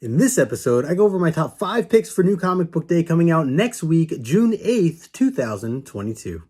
In this episode, I go over my top 5 picks for New Comic Book Day coming out next week, June 8th, 2022.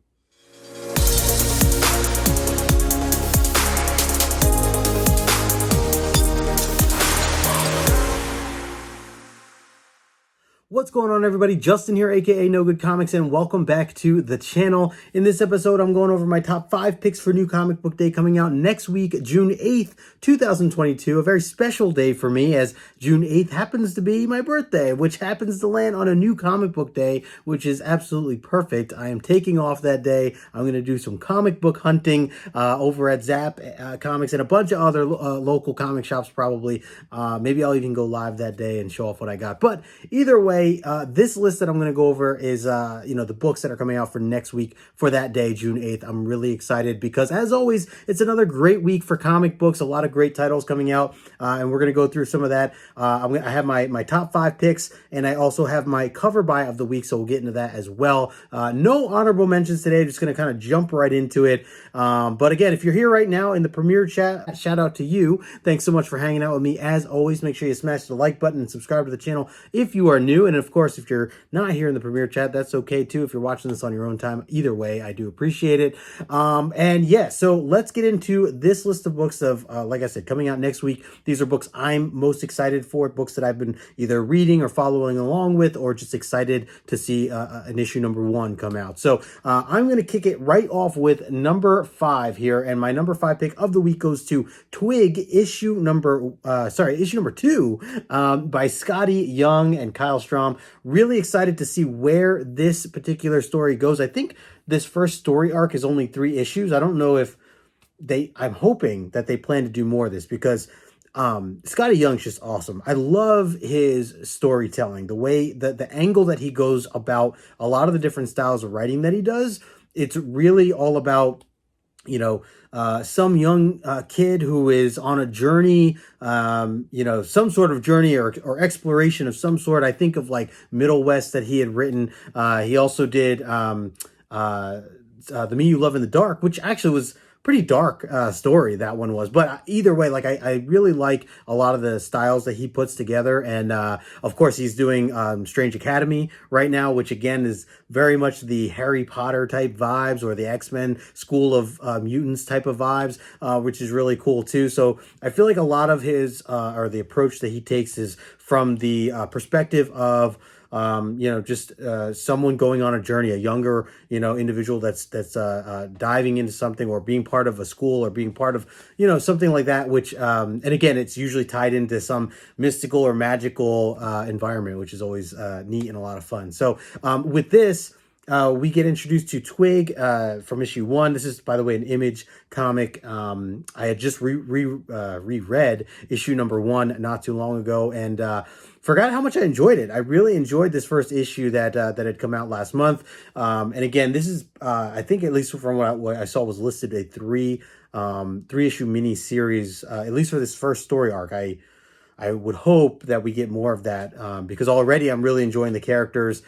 What's going on, everybody? Justin here, aka No Good Comics, and welcome back to the channel. In this episode, I'm going over my top 5 picks for New Comic Book Day coming out next week, June 8th, 2022. A very special day for me, as June 8th happens to be my birthday, which happens to land on a New Comic Book Day, which is absolutely perfect. I am taking off that day. I'm going to do some comic book hunting over at Zap Comics and a bunch of other local comic shops, probably. Maybe I'll even go live that day and show off what I got. But either way, this list that I'm going to go over is, the books that are coming out for next week for that day, June 8th. I'm really excited because, as always, it's another great week for comic books. A lot of great titles coming out, and we're going to go through some of that. I have my top 5 picks, and I also have my cover buy of the week, so we'll get into that as well. No honorable mentions today. Just going to kind of jump right into it. But again, if you're here right now in the premiere chat, shout out to you. Thanks so much for hanging out with me. As always, make sure you smash the like button and subscribe to the channel if you are new. And of course, if you're not here in the premiere chat, that's okay too. If you're watching this on your own time, either way, I do appreciate it. And yeah, so let's get into this list of books of, like I said, coming out next week. These are books I'm most excited for, books that I've been either reading or following along with, or just excited to see an issue number 1 come out. So I'm going to kick it right off with number 5 here. And my number 5 pick of the week goes to Twig, issue number 2 by Scotty Young and Kyle Strom. Really excited to see where this particular story goes. I think this first story arc is only 3 issues. I don't know if I'm hoping that they plan to do more of this, because Scotty Young's just awesome. I love his storytelling, the way that the angle that he goes about a lot of the different styles of writing that he does. It's really all about, some young kid who is on a journey, some sort of journey or exploration of some sort. I think of like Middle West that he had written. He also did The Me You Love in the Dark, which actually was pretty dark story, that one was. But either way, like I really like a lot of the styles that he puts together. And of course, he's doing Strange Academy right now, which again is very much the Harry Potter type vibes, or the X-Men School of Mutants type of vibes, which is really cool too. So I feel like a lot of his or the approach that he takes is from the perspective of someone going on a journey, a younger, individual that's diving into something, or being part of a school, or being part of, something like that, which, and again, it's usually tied into some mystical or magical environment, which is always neat and a lot of fun. So with this, we get introduced to Twig from issue 1. This is, by the way, an Image comic. I had just reread issue number 1 not too long ago, and forgot how much I enjoyed it. I really enjoyed this first issue that had come out last month. And again, this is, I think, at least from what I saw, was listed a 3-issue mini series, at least for this first story arc. I would hope that we get more of that, because already I'm really enjoying the characters.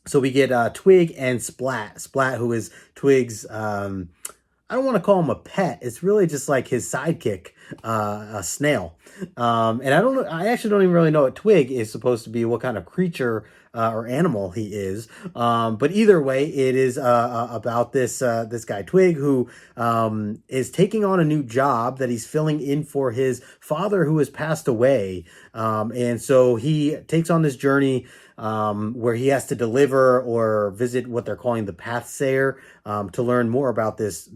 So we get Twig and Splat. Splat, who is Twig's, I don't want to call him a pet. It's really just like his sidekick, a snail. And I actually don't even really know what Twig is supposed to be, what kind of creature or animal he is. But either way, it is about this guy Twig, who is taking on a new job that he's filling in for his father, who has passed away. And so he takes on this journey where he has to deliver or visit what they're calling the Pathsayer, to learn more about this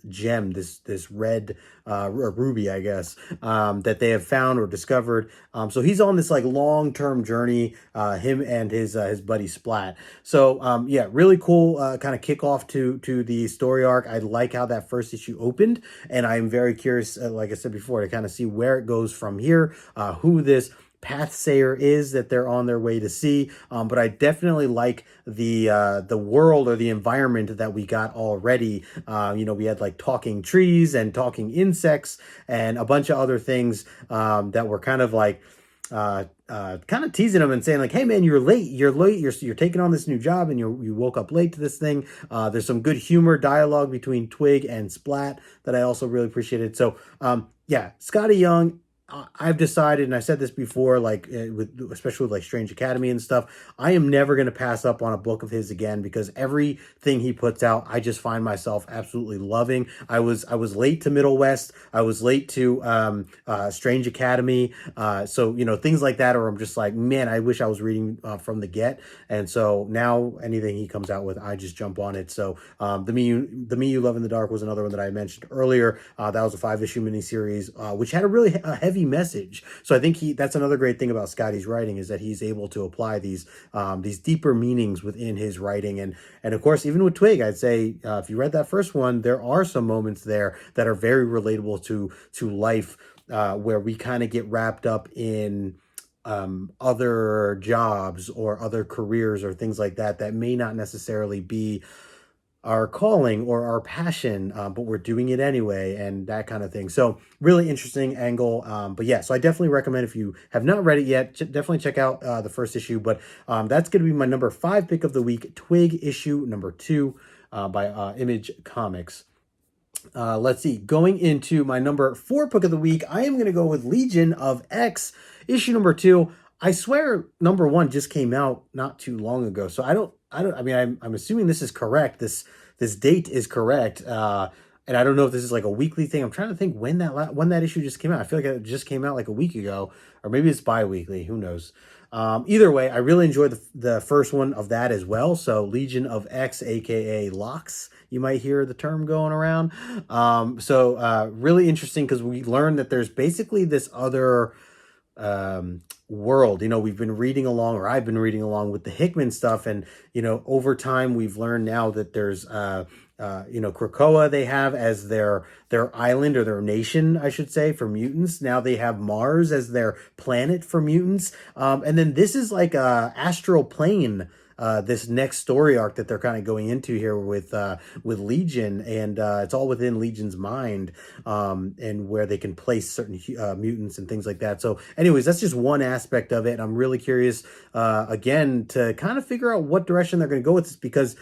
gem, this red ruby, I guess, that they have found or discovered. So he's on this like long-term journey, him and his buddy Splat. So yeah, really cool kind of kickoff to the story arc. I like how that first issue opened, and I'm very curious, like I said before, to kind of see where it goes from here, who this Pathsayer is that they're on their way to see. But I definitely like the world or the environment that we got already. We had like talking trees and talking insects and a bunch of other things that were kind of like kind of teasing them and saying like, hey man, you're late, you're taking on this new job, and you woke up late to this thing. There's some good humor dialogue between Twig and Splat that I also really appreciated. So yeah, Scotty Young, I've decided, and I said this before, like especially with like Strange Academy and stuff, I am never going to pass up on a book of his again because everything he puts out, I just find myself absolutely loving. I was late to Middle West. I was late to Strange Academy. So things like that, or I'm just like, man, I wish I was reading from the get. And so now anything he comes out with, I just jump on it. So the Me You Love in the Dark was another one that I mentioned earlier. That was a 5-issue miniseries, which had a really heavy message. So I think that's another great thing about Scotty's writing is that he's able to apply these deeper meanings within his writing. And of course, even with Twig, I'd say if you read that first one, there are some moments there that are very relatable to life, where we kind of get wrapped up in other jobs or other careers or things like that may not necessarily be our calling or our passion, but we're doing it anyway, and that kind of thing. So really interesting angle. But yeah, so I definitely recommend, if you have not read it yet, definitely check out the first issue. But that's going to be my number 5 pick of the week, Twig issue number 2 by Image Comics. Let's see. Going into my number 4 pick of the week, I am going to go with Legion of X, issue number 2. I swear number 1 just came out not too long ago. So I mean, I'm assuming this is correct. This date is correct. And I don't know if this is like a weekly thing. I'm trying to think when that issue just came out. I feel like it just came out like a week ago, or maybe it's bi-weekly. Who knows? Either way, I really enjoyed the first one of that as well. So Legion of X, aka Locks, you might hear the term going around. So really interesting because we learned that there's basically this other world. We've been reading along, or I've been reading along with the Hickman stuff, and over time we've learned now that there's Krakoa they have as their island, or their nation, I should say, for mutants. Now they have Mars as their planet for mutants. And then this is like a astral plane, this next story arc that they're kind of going into here with Legion, and it's all within Legion's mind, and where they can place certain mutants and things like that. So anyways, that's just one aspect of it. I'm really curious, again, to kind of figure out what direction they're going to go with this, because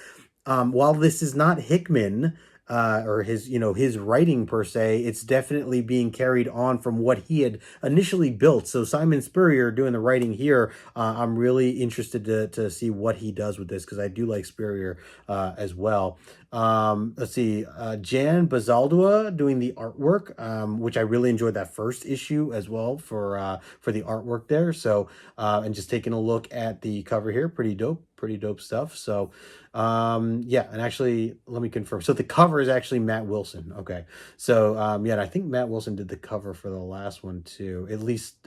while this is not Hickman, or his writing per se, it's definitely being carried on from what he had initially built. So Simon Spurrier doing the writing here, I'm really interested to see what he does with this, because I do like Spurrier as well. Let's see, Jan Bazaldua doing the artwork, which I really enjoyed that first issue as well for the artwork there. So and just taking a look at the cover here, pretty dope stuff. So yeah, and actually let me confirm. So the cover is actually Matt Wilson. Okay. So yeah, and I think Matt Wilson did the cover for the last one too. At least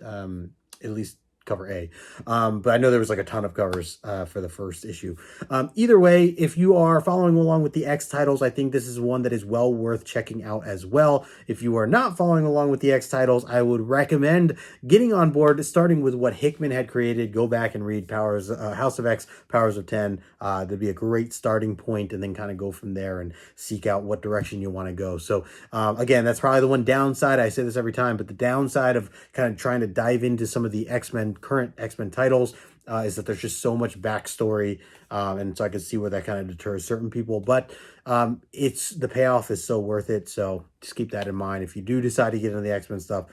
cover A. But I know there was like a ton of covers for the first issue. Either way, if you are following along with the X titles, I think this is one that is well worth checking out as well. If you are not following along with the X titles, I would recommend getting on board, starting with what Hickman had created. Go back and read House of X, Powers of 10. That'd be a great starting point, and then kind of go from there and seek out what direction you want to go. So again, that's probably the one downside. I say this every time, but the downside of kind of trying to dive into some of the current X-Men titles is that there's just so much backstory, and so I can see where that kind of deters certain people, but the payoff is so worth it. So just keep that in mind. If you do decide to get into the X-Men stuff,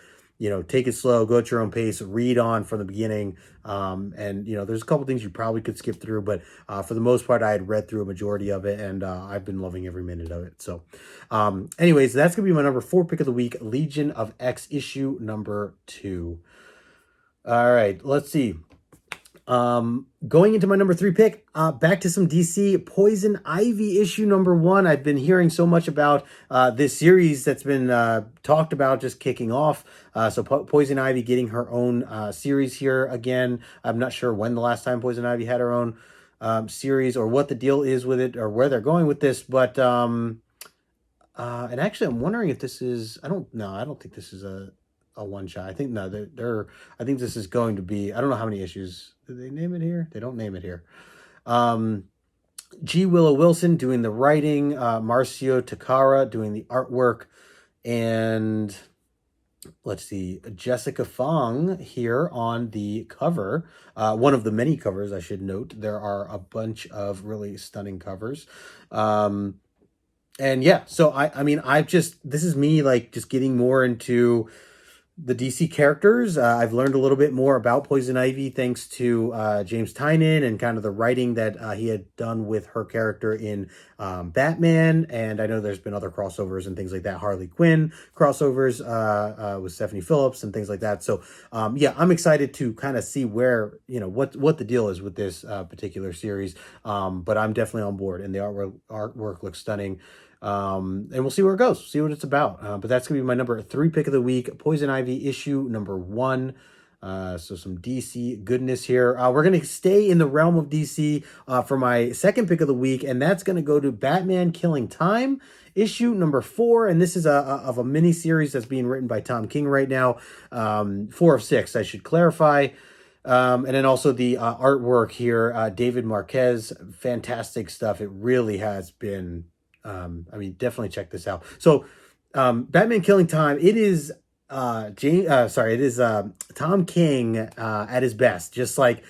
take it slow, go at your own pace, read on from the beginning. And there's a couple things you probably could skip through, but for the most part, I had read through a majority of it, and I've been loving every minute of it. So anyways, that's going to be my number 4 pick of the week, Legion of X issue number 2. All right, let's see. Going into my number 3 pick, back to some DC, Poison Ivy issue number 1. I've been hearing so much about this series that's been talked about just kicking off. So Poison Ivy getting her own series here again. I'm not sure when the last time Poison Ivy had her own series, or what the deal is with it, or where they're going with this. But and actually, I'm wondering if this is. I don't think this is a one shot. I think I think this is going to be, I don't know how many issues. Did they name it here? They don't name it here. G. Willow Wilson doing the writing, Marcio Takara doing the artwork, and let's see, Jessica Fong here on the cover. One of the many covers, I should note. There are a bunch of really stunning covers. And yeah, so I mean, this is me like just getting more into the DC characters. I've learned a little bit more about Poison Ivy thanks to James Tynion and kind of the writing that he had done with her character in Batman. And I know there's been other crossovers and things like that. Harley Quinn crossovers with Stephanie Phillips and things like that. So yeah, I'm excited to kind of see where, what the deal is with this particular series. But I'm definitely on board, and the artwork looks stunning. And we'll see where it goes, see what it's about. But that's gonna be my number 3 pick of the week, Poison Ivy issue number 1. So some DC goodness here. We're gonna stay in the realm of DC for my second pick of the week, and that's gonna go to Batman Killing Time issue number 4. And this is of a mini series that's being written by Tom King right now. 4 of 6, I should clarify. And then also the artwork here, David Marquez, fantastic stuff. It really has been. Definitely check this out. So, Batman Killing Time. It is Tom King at his best. Just like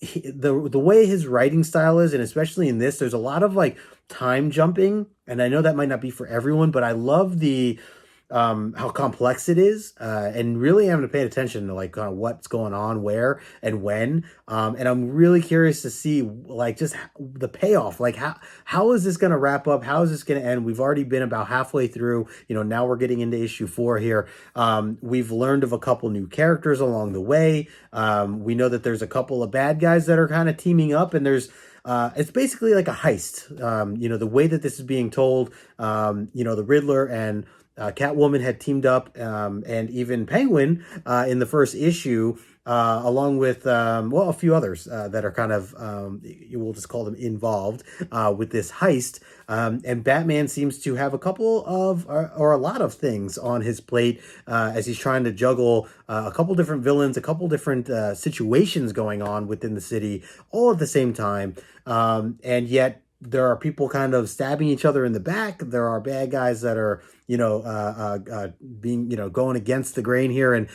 the way his writing style is, and especially in this, there's a lot of like time jumping, and I know that might not be for everyone, but I love the how complex it is, and really having to pay attention to like kind of what's going on where and when, and I'm really curious to see like just the payoff, like how is this going to wrap up, how is this going to end. We've already been about halfway through, now we're getting into issue 4 here. We've learned of a couple new characters along the way. We know that there's a couple of bad guys that are kind of teaming up, and there's it's basically like a heist. The way that this is being told, the Riddler and Catwoman had teamed up, and even Penguin in the first issue, along with a few others that are kind of we'll just call them involved with this heist. And Batman seems to have a couple of or a lot of things on his plate as he's trying to juggle a couple different villains, a couple different situations going on within the city all at the same time, and yet there are people kind of stabbing each other in the back. There are bad guys that are, being, going against the grain here and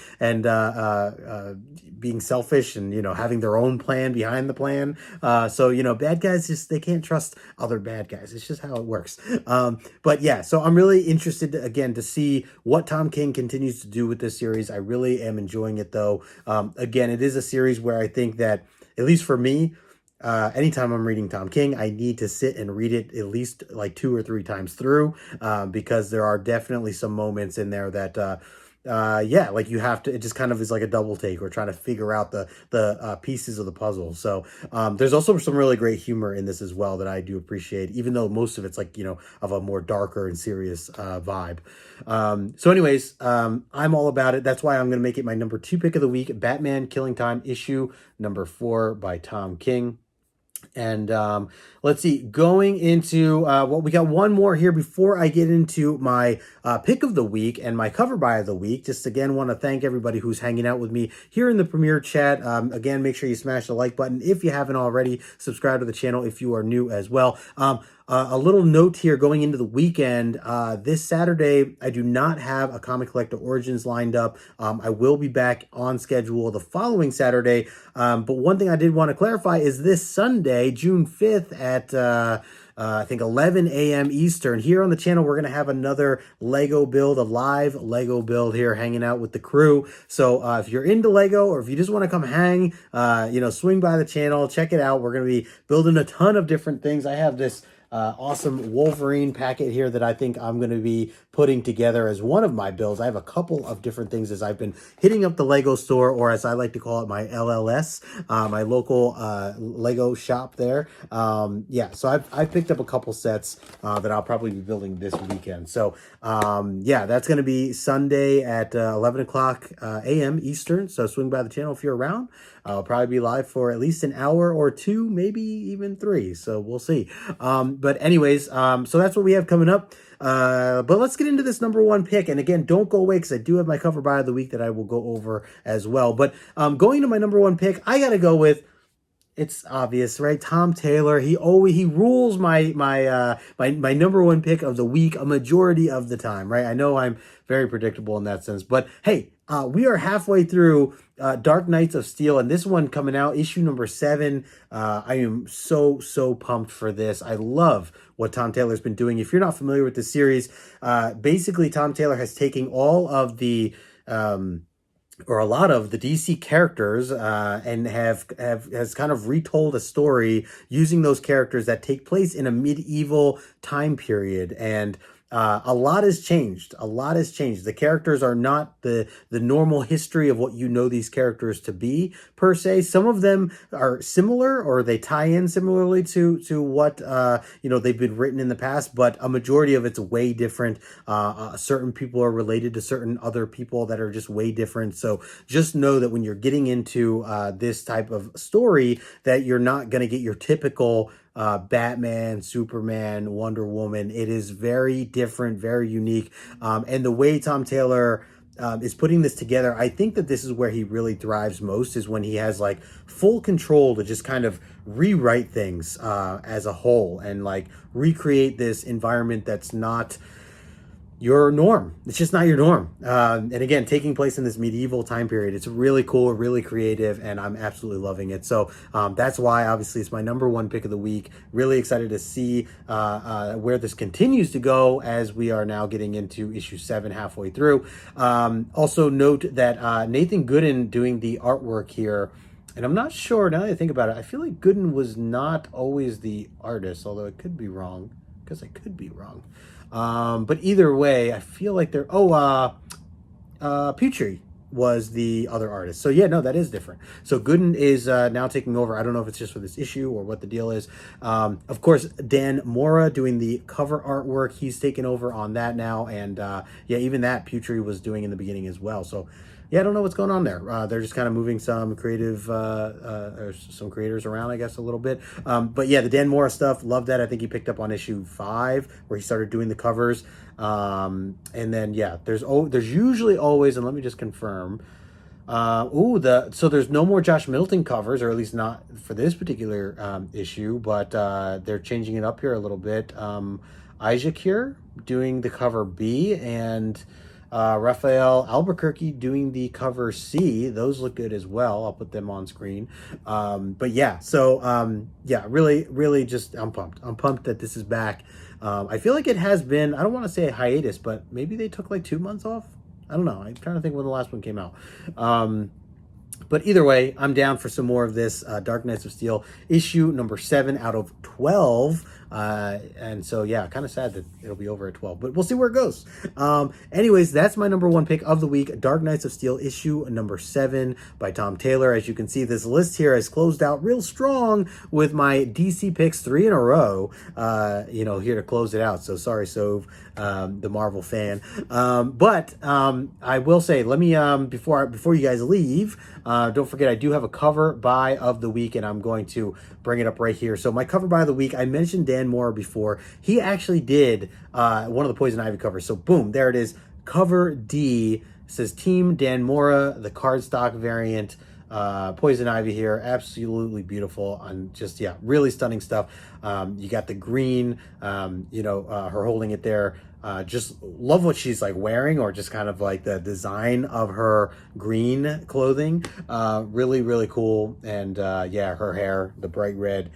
being selfish and, having their own plan behind the plan. So, bad guys they can't trust other bad guys. It's just how it works. But yeah, so I'm really interested to see what Tom King continues to do with this series. I really am enjoying it though. Again, it is a series where I think that, at least for me, anytime I'm reading Tom King, I need to sit and read it at least like 2 or 3 times through, because there are definitely some moments in there that, like you have to, it just kind of is like a double take or trying to figure out the pieces of the puzzle. So, there's also some really great humor in this as well that I do appreciate, even though most of it's like, of a more darker and serious, vibe. So anyways, I'm all about it. That's why I'm going to make it my number 2 pick of the week, Batman Killing Time issue number 4 by Tom King. And let's see, going into we got one more here before I get into my pick of the week and my cover buy of the week. Just again, want to thank everybody who's hanging out with me here in the Premiere chat. Again, make sure you smash the like button if you haven't already. Subscribe to the channel if you are new as well. A little note here going into the weekend. This Saturday, I do not have a Comic Collector Origins lined up. I will be back on schedule the following Saturday. But one thing I did want to clarify is this Sunday, June 5th at I think 11 a.m. Eastern. Here on the channel, we're going to have another Lego build, a live Lego build here, hanging out with the crew. So if you're into Lego, or if you just want to come hang, swing by the channel, check it out. We're going to be building a ton of different things. I have this awesome Wolverine packet here that I think I'm going to be putting together as one of my builds. I have a couple of different things as I've been hitting up the Lego store, or as I like to call it, my LLS, my local Lego shop there. So I've picked up a couple sets that I'll probably be building this weekend. So that's going to be Sunday at 11 o'clock a.m. Eastern. So swing by the channel if you're around. I'll probably be live for at least an hour or 2, maybe even 3. So we'll see. But anyways, so that's what we have coming up. But let's get into this number 1 pick. And again, don't go away, because I do have my cover buy of the week that I will go over as well. But going to my number 1 pick, I got to go with, it's obvious, right? Tom Taylor. He rules my number 1 pick of the week a majority of the time, right? I know I'm very predictable in that sense, but hey, we are halfway through Dark Knights of Steel, and this one coming out, issue number 7. I am so pumped for this. I love what Tom Taylor's been doing. If you're not familiar with the series, basically Tom Taylor has taken all of the or a lot of the DC characters, and has kind of retold a story using those characters that take place in a medieval time period. And a lot has changed. A lot has changed. The characters are not the normal history of what you know these characters to be per se. Some of them are similar, or they tie in similarly to what they've been written in the past. But a majority of it's way different. Certain people are related to certain other people that are just way different. So just know that when you're getting into this type of story, that you're not going to get your typical Batman, Superman, Wonder Woman. It is very different, very unique. And the way Tom Taylor is putting this together, I think that this is where he really thrives most, is when he has like full control to just kind of rewrite things as a whole, and like recreate this environment that's not your norm. It's just not your norm. And again, taking place in this medieval time period, it's really cool, really creative, and I'm absolutely loving it. So that's why, obviously, it's my number one pick of the week. Really excited to see where this continues to go as we are now getting into issue 7 halfway through. Also note that Nathan Gooden doing the artwork here, and I'm not sure, now that I think about it, I feel like Gooden was not always the artist, although it could be wrong, because I could be wrong. But either way, I feel like Petrie was the other artist. So yeah, no, that is different. So Gooden is now taking over. I don't know if it's just for this issue or what the deal is. Of course, Dan Mora doing the cover artwork. He's taken over on that now. And yeah, even that Petrie was doing in the beginning as well. So yeah, I don't know what's going on there. They're just kind of moving some creative, or some creators around, I guess, a little bit. But yeah, the Dan Mora stuff, love that. I think he picked up on issue 5 where he started doing the covers. And then yeah, there's usually always, and let me just confirm. So there's no more Josh Middleton covers, or at least not for this particular issue. But they're changing it up here a little bit. Isaac here doing the cover B, and Raphael Albuquerque doing the cover C. Those look good as well. I'll put them on screen. But yeah, so yeah, really just, I'm pumped. I'm pumped that this is back. I feel like it has been, I don't want to say a hiatus, but maybe they took like 2 months off. I don't know. I'm trying to think when the last one came out. But either way, I'm down for some more of this Dark Knights of Steel issue number 7 out of 12. And so, yeah, kind of sad that it'll be over at 12, but we'll see where it goes. Anyways, that's my number one pick of the week, Dark Knights of Steel issue number 7 by Tom Taylor. As you can see, this list here has closed out real strong with my DC picks 3 in a row, here to close it out. So sorry, Sove, the Marvel fan. But I will say, let me, before you guys leave, don't forget, I do have a cover by of the week, and I'm going to bring it up right here. So my cover by of the week, I mentioned Dan Mora before. He actually did one of the Poison Ivy covers. So boom, there it is. Cover D says Team Dan Mora, the cardstock variant. Poison Ivy here, absolutely beautiful, and just, yeah, really stunning stuff. You got the green, her holding it there. Just love what she's like wearing, or just kind of like the design of her green clothing. Really, really cool. And yeah, her hair, the bright red,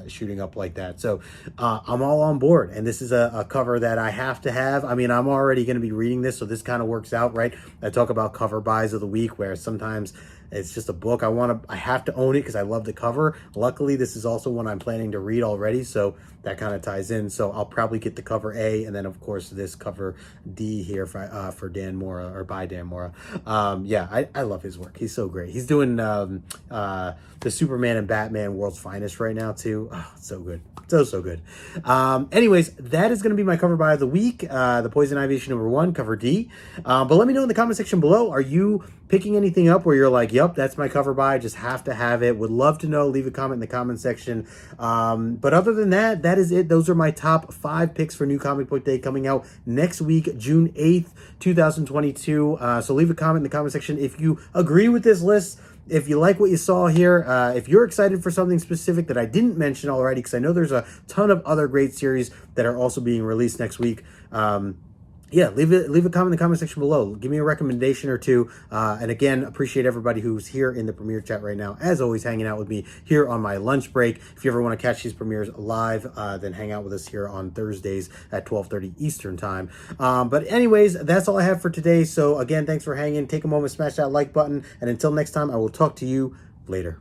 shooting up like that. So I'm all on board. And this is a cover that I have to have. I mean, I'm already going to be reading this, so this kind of works out, right? I talk about cover buys of the week, where sometimes it's just a book I have to own it because I love the cover. Luckily, this is also one I'm planning to read already, so that kind of ties in. So I'll probably get the cover A, and then of course this cover D here for Dan Mora, or by Dan Mora. Yeah, I love his work. He's so great. He's doing the Superman and Batman World's Finest right now too. Oh, it's so good. So good. Anyways, that is going to be my cover by of the week. The Poison Ivy issue number 1, cover D. But let me know in the comment section below, are you picking anything up where you're like, yep, that's my cover by, just have to have it? Would love to know. Leave a comment in the comment section. But other than that, that is it. Those are my top 5 picks for New Comic Book Day, coming out next week, June 8th, 2022. So leave a comment in the comment section if you agree with this list. If you like what you saw here, if you're excited for something specific that I didn't mention already, because I know there's a ton of other great series that are also being released next week. yeah, leave a comment in the comment section below. Give me a recommendation or two. And again, appreciate everybody who's here in the premiere chat right now. As always, hanging out with me here on my lunch break. If you ever want to catch these premieres live, then hang out with us here on Thursdays at 12:30 Eastern time. But anyways, that's all I have for today. So again, thanks for hanging. Take a moment, smash that like button. And until next time, I will talk to you later.